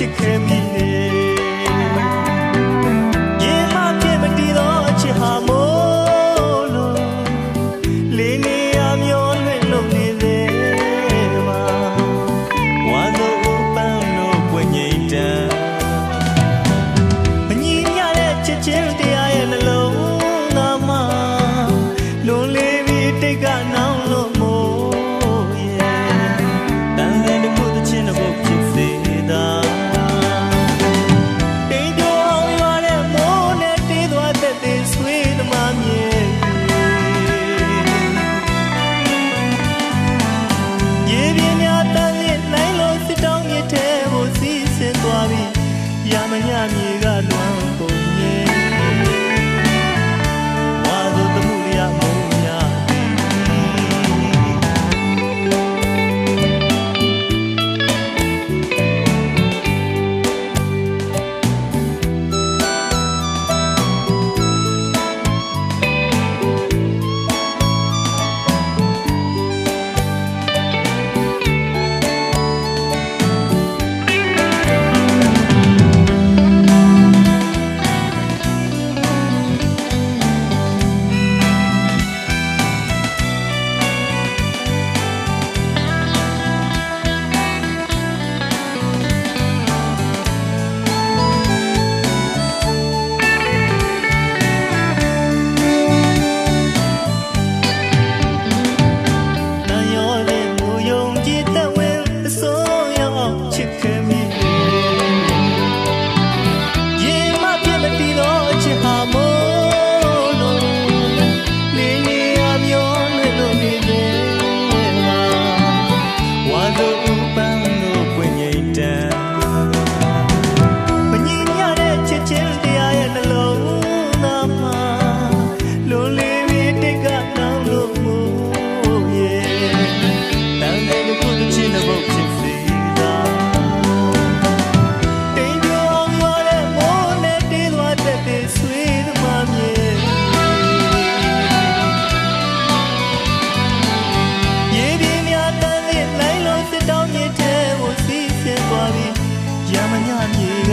စ်ခဲ့မိတယ်ရင်မပြည့်မတည်သောအချစ်ဟာမို့လို့လေးနေရမျောလွင့်လို့နေသေးမှာဝါလို့ပန်းလို့ပွင့်ငိမ့်တန်မညီမျှတဲ့ချစ်ချင်းတရားရဲ့နှလုံးသားမှာလွန်လေးပြီးတိတ်ကနောင်လို့မို့ရဲ့တန်တဲ့တစ်ခုတစ်ချင်းတစ်ပုတ်ဖြစ်စေတာတိတ်ပြောင်းရွာတဲ့မိုးနဲ့တေးသွားတဲ့သေးဆွေးသမားမြေရေပြင်းများတန်းလစ်နိုင်လို့စစ်တောင်းမြစ်ထဲကိုစီးဆင်းသွားပြီးရမညမြေကလွမ်းကုန်ရဲ့ဝါသို့တမှုရမုံရရမညမြေက